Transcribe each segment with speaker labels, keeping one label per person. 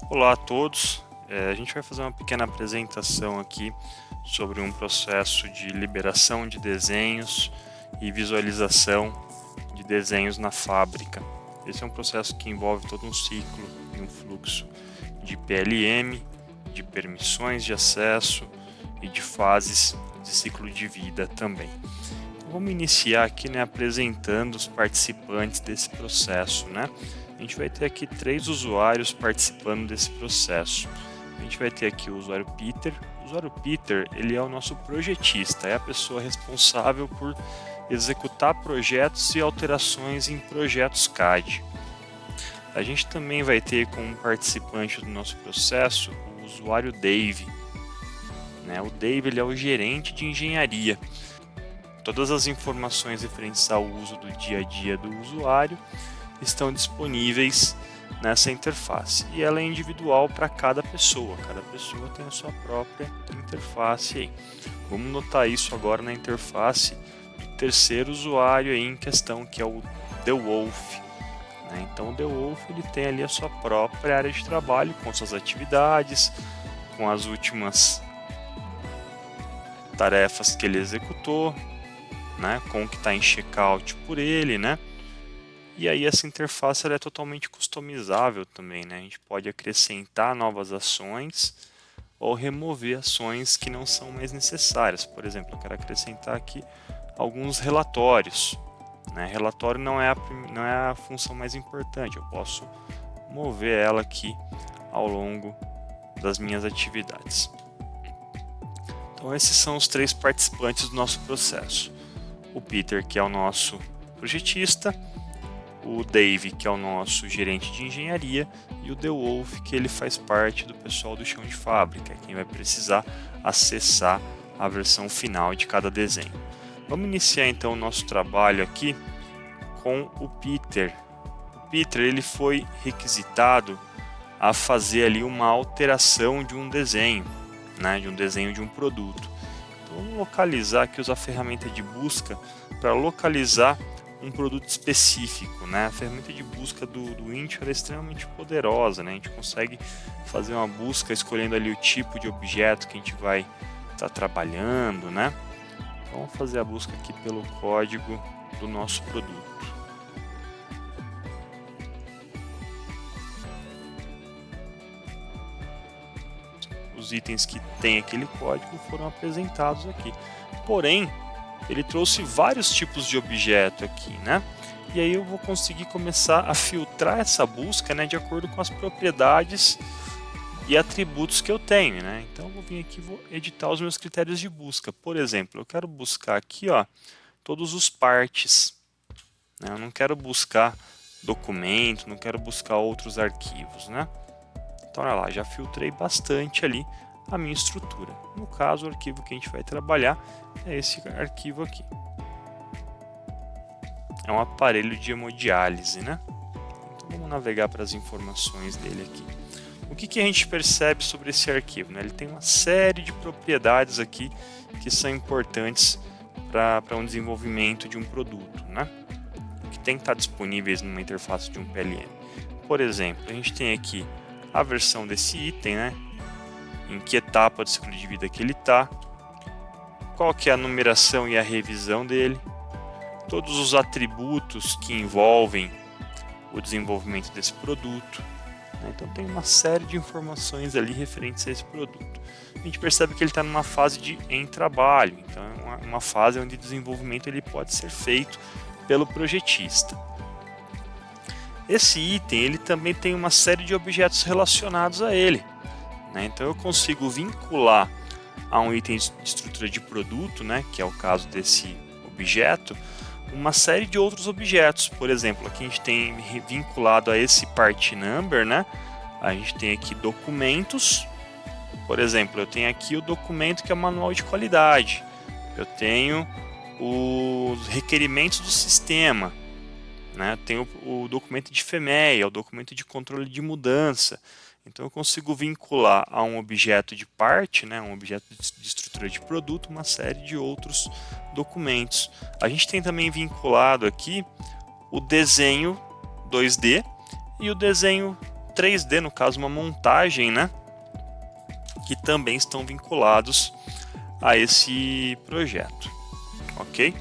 Speaker 1: Olá a todos, a gente vai fazer uma pequena apresentação aqui sobre um processo de liberação de desenhos e visualização de desenhos na fábrica. Esse é um processo que envolve todo um ciclo e um fluxo de PLM, de permissões de acesso e de fases de ciclo de vida também. Então, vamos iniciar aqui, apresentando os participantes desse processo, A gente vai ter aqui 3 usuários participando desse processo. A gente vai ter aqui o usuário Peter. O usuário Peter, ele é o nosso projetista, é a pessoa responsável por executar projetos e alterações em projetos CAD. A gente também vai ter como participante do nosso processo o usuário Dave. O Dave, ele é o gerente de engenharia. Todas as informações referentes ao uso do dia a dia do usuário estão disponíveis nessa interface e ela é individual para cada pessoa tem a sua própria interface aí. Vamos notar isso agora na interface do terceiro usuário aí em questão, que é o The Wolf. Então o The Wolf, ele tem ali a sua própria área de trabalho com suas atividades, com as últimas tarefas que ele executou, com o que está em checkout por ele, E aí essa interface ela é totalmente customizável também, A gente pode acrescentar novas ações ou remover ações que não são mais necessárias. Por exemplo, eu quero acrescentar aqui alguns relatórios. Relatório não é a função mais importante, eu posso mover ela aqui ao longo das minhas atividades. Então esses são os 3 participantes do nosso processo. O Peter, que é o nosso projetista, o Dave, que é o nosso gerente de engenharia, e o The Wolf, que ele faz parte do pessoal do chão de fábrica, quem vai precisar acessar a versão final de cada desenho. Vamos iniciar então o nosso trabalho aqui com o Peter. O Peter, ele foi requisitado a fazer ali uma alteração de um desenho, de um desenho de um produto. Então vamos localizar aqui, usar a ferramenta de busca para localizar um produto específico, A ferramenta de busca do Intio é extremamente poderosa, A gente consegue fazer uma busca escolhendo ali o tipo de objeto que a gente vai estar trabalhando, Então vamos fazer a busca aqui pelo código do nosso produto. Os itens que tem aquele código foram apresentados aqui. Porém, ele trouxe vários tipos de objeto aqui, E aí eu vou conseguir começar a filtrar essa busca, de acordo com as propriedades e atributos que eu tenho, Então eu vou vir aqui e vou editar os meus critérios de busca. Por exemplo, eu quero buscar aqui, todos os partes. Eu não quero buscar documento, não quero buscar outros arquivos, Então olha lá, já filtrei bastante ali a minha estrutura. No caso, o arquivo que a gente vai trabalhar é esse arquivo aqui. É um aparelho de hemodiálise, Então vamos navegar para as informações dele aqui. O que a gente percebe sobre esse arquivo? Ele tem uma série de propriedades aqui que são importantes para um desenvolvimento de um produto, que tem que estar disponíveis numa interface de um PLM. Por exemplo, a gente tem aqui a versão desse item, em que etapa do ciclo de vida que ele está, qual que é a numeração e a revisão dele, todos os atributos que envolvem o desenvolvimento desse produto. Então tem uma série de informações ali referentes a esse produto. A gente percebe que ele está numa fase em trabalho, então é uma fase onde o desenvolvimento ele pode ser feito pelo projetista. Esse item ele também tem uma série de objetos relacionados a ele. Então eu consigo vincular a um item de estrutura de produto, que é o caso desse objeto, uma série de outros objetos. Por exemplo, aqui a gente tem vinculado a esse part number, a gente tem aqui documentos. Por exemplo, eu tenho aqui o documento que é o manual de qualidade. Eu tenho os requerimentos do sistema. Tenho o documento de FMEA, o documento de controle de mudança. Então eu consigo vincular a um objeto de parte, um objeto de estrutura de produto, uma série de outros documentos. A gente tem também vinculado aqui o desenho 2D e o desenho 3D, no caso uma montagem, né? Que também estão vinculados a esse projeto, ok?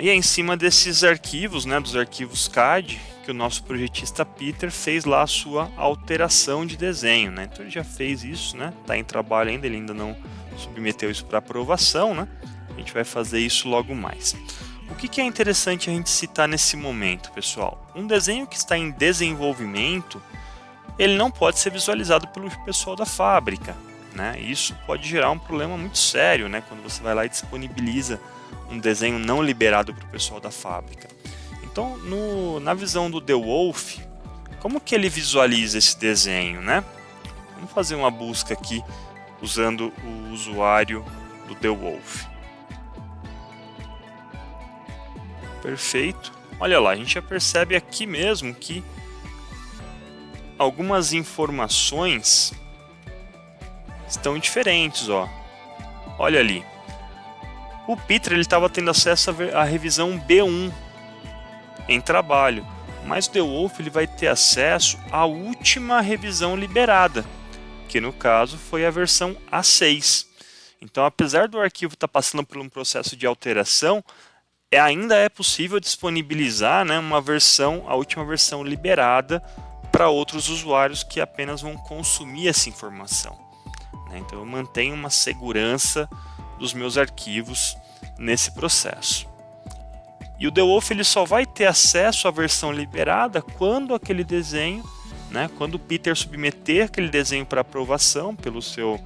Speaker 1: E é em cima desses arquivos, né, dos arquivos CAD, que o nosso projetista Peter fez lá a sua alteração de desenho, né? Então ele já fez isso, né? Está em trabalho ainda, ele ainda não submeteu isso para aprovação, né? A gente vai fazer isso logo mais. O que é interessante a gente citar nesse momento, pessoal? Um desenho que está em desenvolvimento, ele não pode ser visualizado pelo pessoal da fábrica, né? Isso pode gerar um problema muito sério, né? Quando você vai lá e disponibiliza um desenho não liberado para o pessoal da fábrica. Então, na visão do DeWolf, como que ele visualiza esse desenho, né? Vamos fazer uma busca aqui usando o usuário do DeWolf. Perfeito. Olha lá, a gente já percebe aqui mesmo que algumas informações estão diferentes, ó. Olha ali. O Peter estava tendo acesso à revisão B1 em trabalho, mas o DeWolf ele vai ter acesso à última revisão liberada, que no caso foi a versão A6. Então, apesar do arquivo estar passando por um processo de alteração, ainda é possível disponibilizar, né, a última versão liberada para outros usuários que apenas vão consumir essa informação, né? Então eu mantenho uma segurança dos meus arquivos nesse processo. E o DeWolf ele só vai ter acesso à versão liberada quando aquele desenho, né, quando o Peter submeter aquele desenho para aprovação pelo seu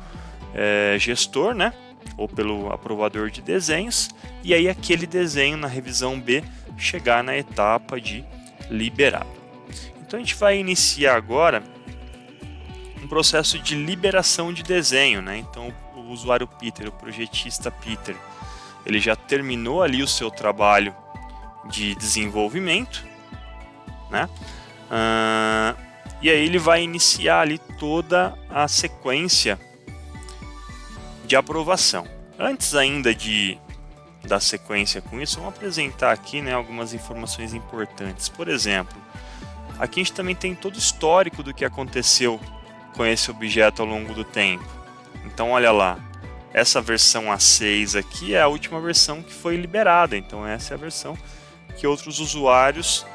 Speaker 1: gestor, né, ou pelo aprovador de desenhos, e aí aquele desenho na revisão B chegar na etapa de liberado. Então a gente vai iniciar agora um processo de liberação de desenho, né? Então o usuário Peter, o projetista Peter, ele já terminou ali o seu trabalho de desenvolvimento, né? E aí ele vai iniciar ali toda a sequência de aprovação. Antes ainda da sequência com isso, vamos apresentar aqui, né, algumas informações importantes. Por exemplo, aqui a gente também tem todo o histórico do que aconteceu com esse objeto ao longo do tempo. Então olha lá, essa versão A6 aqui é a última versão que foi liberada, então essa é a versão que outros usuários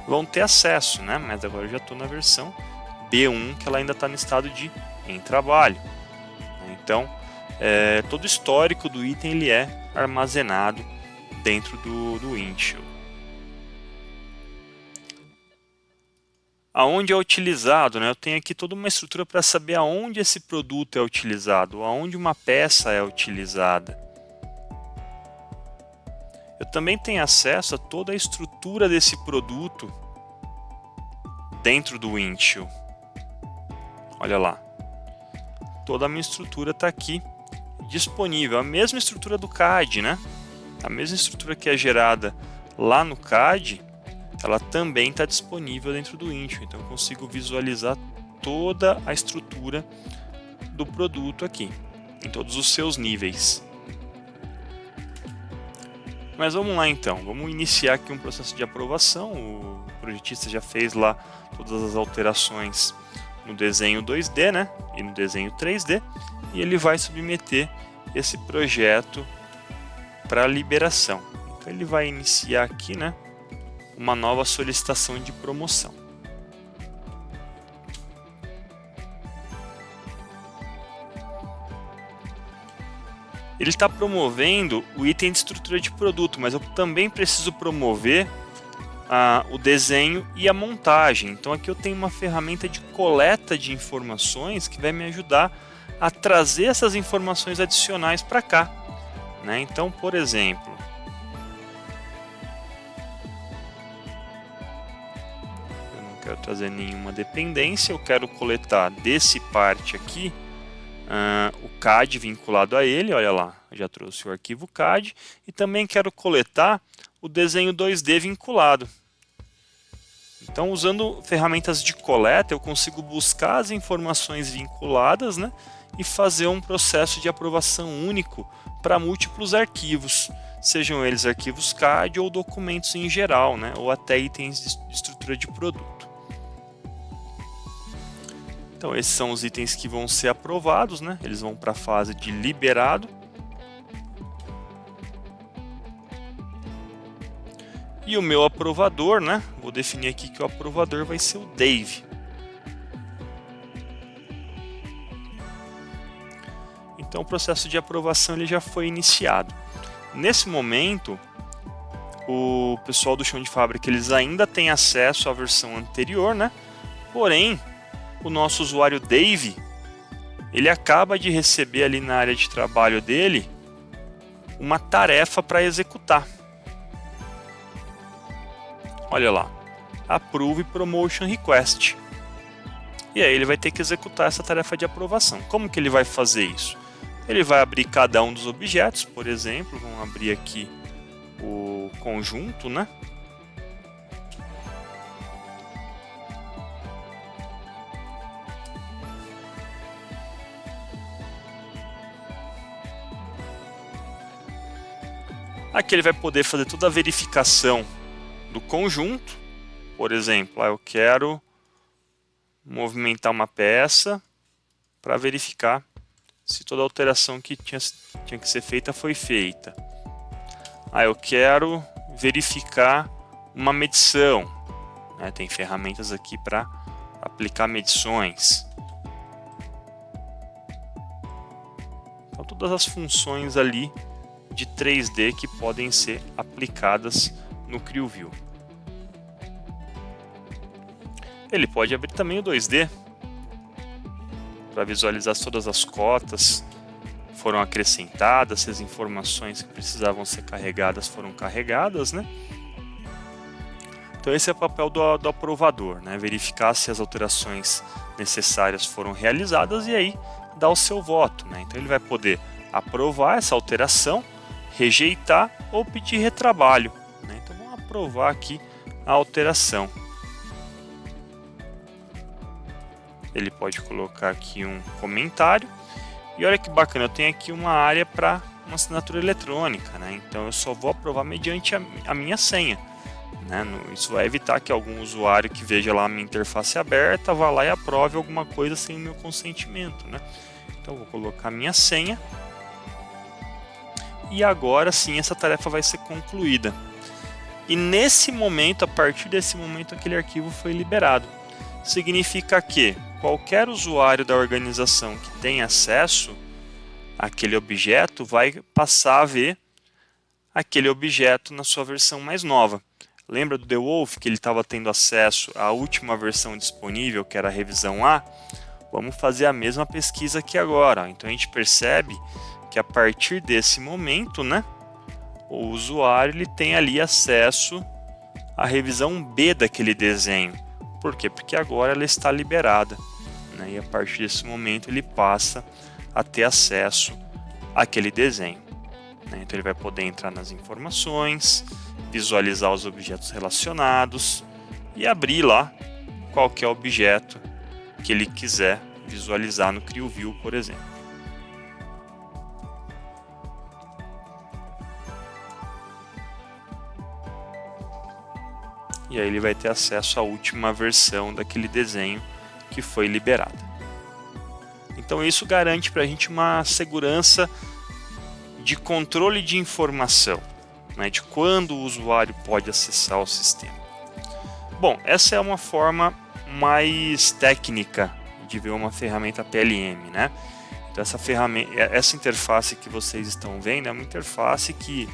Speaker 1: vão ter acesso, né? Mas agora eu já estou na versão B1, que ela ainda está no estado de em trabalho. Então, todo o histórico do item ele é armazenado dentro do Windchill. Aonde é utilizado, né? Eu tenho aqui toda uma estrutura para saber aonde esse produto é utilizado, aonde uma peça é utilizada. Eu também tenho acesso a toda a estrutura desse produto dentro do Windchill. Olha lá, toda a minha estrutura está aqui disponível, a mesma estrutura do CAD, né? A mesma estrutura que é gerada lá no CAD, ela também está disponível dentro do Windchill, então eu consigo visualizar toda a estrutura do produto aqui, em todos os seus níveis. Mas vamos lá então, vamos iniciar aqui um processo de aprovação. O projetista já fez lá todas as alterações no desenho 2D, né, e no desenho 3D, e ele vai submeter esse projeto para liberação. Então ele vai iniciar aqui, né, uma nova solicitação de promoção. Ele está promovendo o item de estrutura de produto, mas eu também preciso promover o desenho e a montagem. Então aqui eu tenho uma ferramenta de coleta de informações que vai me ajudar a trazer essas informações adicionais para cá, né? Então, por exemplo, eu não quero trazer nenhuma dependência, eu quero coletar desse parte aqui o CAD vinculado a ele, olha lá, já trouxe o arquivo CAD, e também quero coletar o desenho 2D vinculado. Então, usando ferramentas de coleta, eu consigo buscar as informações vinculadas, né, e fazer um processo de aprovação único para múltiplos arquivos, sejam eles arquivos CAD ou documentos em geral, né, ou até itens de estrutura de produto. Então esses são os itens que vão ser aprovados, né? Eles vão para a fase de liberado. E o meu aprovador, né? Vou definir aqui que o aprovador vai ser o Dave. Então o processo de aprovação ele já foi iniciado. Nesse momento, o pessoal do chão de fábrica eles ainda têm acesso à versão anterior, né? Porém, o nosso usuário Dave, ele acaba de receber ali na área de trabalho dele uma tarefa para executar. Olha lá, Approve Promotion Request. E aí ele vai ter que executar essa tarefa de aprovação. Como que ele vai fazer isso? Ele vai abrir cada um dos objetos, por exemplo, vamos abrir aqui o conjunto, né? Aqui ele vai poder fazer toda a verificação do conjunto. Por exemplo, eu quero movimentar uma peça para verificar se toda a alteração que tinha que ser feita foi feita. Eu quero verificar uma medição. Tem ferramentas aqui para aplicar medições. Então, todas as funções ali de 3D que podem ser aplicadas no CrewView. Ele pode abrir também o 2D para visualizar se todas as cotas foram acrescentadas, se as informações que precisavam ser carregadas foram carregadas, né? Então esse é o papel do aprovador, né? Verificar se as alterações necessárias foram realizadas e aí dar o seu voto, né? Então ele vai poder aprovar essa alteração, rejeitar ou pedir retrabalho, né? Então vamos aprovar aqui a alteração. Ele pode colocar aqui um comentário. E olha que bacana, eu tenho aqui uma área para uma assinatura eletrônica, né? Então eu só vou aprovar mediante a minha senha, né? Isso vai evitar que algum usuário que veja lá a minha interface aberta vá lá e aprove alguma coisa sem o meu consentimento, né? Então eu vou colocar a minha senha. E agora sim essa tarefa vai ser concluída. E nesse momento, a partir desse momento, aquele arquivo foi liberado. Significa que qualquer usuário da organização que tem acesso àquele objeto vai passar a ver aquele objeto na sua versão mais nova. Lembra do The Wolf que ele estava tendo acesso à última versão disponível, que era a revisão A? Vamos fazer a mesma pesquisa aqui agora. Então a gente percebe que a partir desse momento, né, o usuário ele tem ali acesso à revisão B daquele desenho. Por quê? Porque agora ela está liberada, né? E a partir desse momento ele passa a ter acesso àquele desenho, né? Então ele vai poder entrar nas informações, visualizar os objetos relacionados e abrir lá qualquer objeto que ele quiser visualizar no CrewView, por exemplo. E aí ele vai ter acesso à última versão daquele desenho que foi liberada. Então isso garante para a gente uma segurança de controle de informação, né, de quando o usuário pode acessar o sistema. Bom, essa é uma forma mais técnica de ver uma ferramenta PLM, né? Então essa interface que vocês estão vendo é uma interface que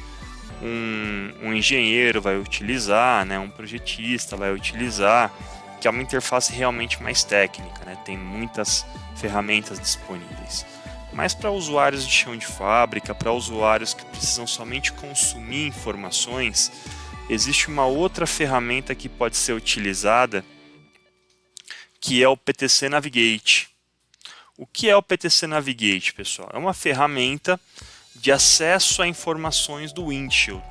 Speaker 1: um engenheiro vai utilizar, né, um projetista vai utilizar, que é uma interface realmente mais técnica, né, tem muitas ferramentas disponíveis. Mas para usuários de chão de fábrica, para usuários que precisam somente consumir informações, existe uma outra ferramenta que pode ser utilizada, que é o PTC Navigate. O que é o PTC Navigate, pessoal? É uma ferramenta de acesso a informações do Windshield.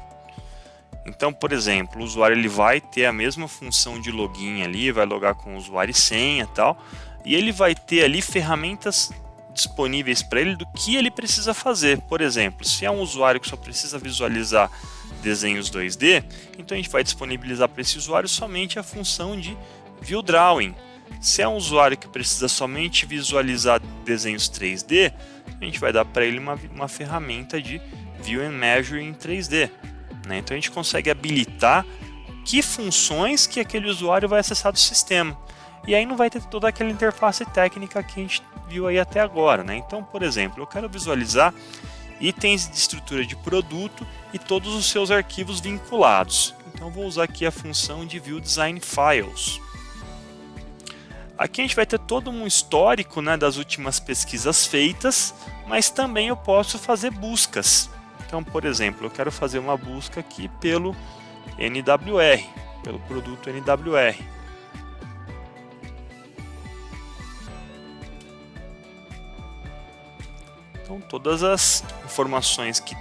Speaker 1: Então, por exemplo, o usuário ele vai ter a mesma função de login ali, vai logar com o usuário e senha e tal, e ele vai ter ali ferramentas disponíveis para ele do que ele precisa fazer. Por exemplo, se é um usuário que só precisa visualizar desenhos 2D, então a gente vai disponibilizar para esse usuário somente a função de View Drawing. Se é um usuário que precisa somente visualizar desenhos 3D, a gente vai dar para ele uma ferramenta de View and Measure em 3D. Né? Então a gente consegue habilitar que funções que aquele usuário vai acessar do sistema. E aí não vai ter toda aquela interface técnica que a gente viu aí até agora. Né? Então, por exemplo, eu quero visualizar itens de estrutura de produto e todos os seus arquivos vinculados. Então vou usar aqui a função de View Design Files. Aqui a gente vai ter todo um histórico, né, das últimas pesquisas feitas, mas também eu posso fazer buscas. Então, por exemplo, eu quero fazer uma busca aqui pelo NWR, pelo produto NWR. Então, todas as informações que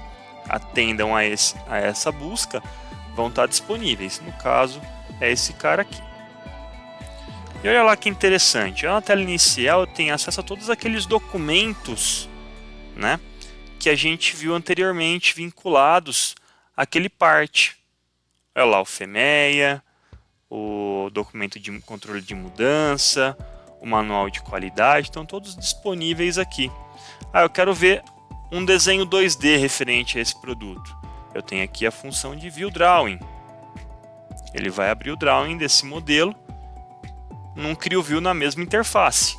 Speaker 1: atendam a essa busca vão estar disponíveis. No caso, é esse cara aqui. E olha lá que interessante, na tela inicial eu tenho acesso a todos aqueles documentos, né, que a gente viu anteriormente vinculados àquele part. Olha lá o FEMEA, o documento de controle de mudança, o manual de qualidade, estão todos disponíveis aqui. Eu quero ver um desenho 2D referente a esse produto. Eu tenho aqui a função de View Drawing. Ele vai abrir o drawing desse modelo num CrioView na mesma interface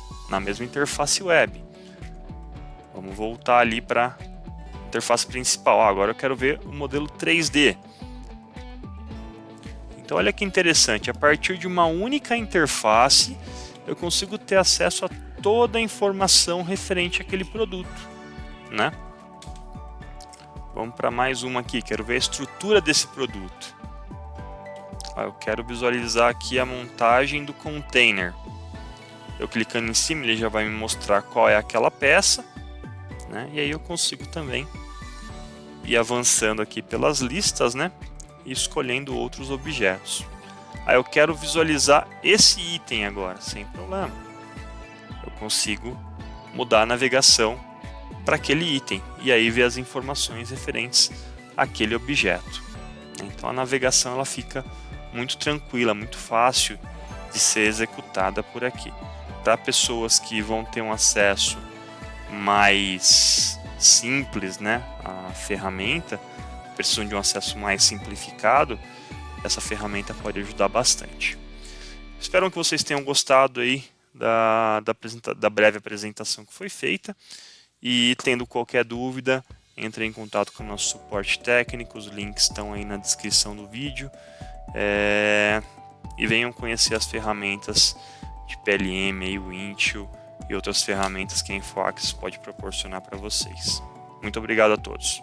Speaker 1: web. Vamos voltar ali para a interface principal. Agora eu quero ver o modelo 3D. Então olha que interessante, a partir de uma única interface eu consigo ter acesso a toda a informação referente àquele produto, né? Vamos para mais uma aqui, quero ver a estrutura desse produto. Eu quero visualizar aqui a montagem do container. Eu clicando em cima, ele já vai me mostrar qual é aquela peça, né? E aí eu consigo também ir avançando aqui pelas listas, né? E escolhendo outros objetos. Eu quero visualizar esse item agora, sem problema. Eu consigo mudar a navegação para aquele item e aí ver as informações referentes àquele objeto. Então a navegação ela fica muito tranquila, muito fácil de ser executada por aqui. Para pessoas que vão ter um acesso mais simples, né, à ferramenta, precisam de um acesso mais simplificado, essa ferramenta pode ajudar bastante. Espero que vocês tenham gostado aí da breve apresentação que foi feita, e tendo qualquer dúvida, entre em contato com o nosso suporte técnico, os links estão aí na descrição do vídeo. E venham conhecer as ferramentas de PLM, Windchill e outras ferramentas que a InfoAxis pode proporcionar para vocês. Muito obrigado a todos.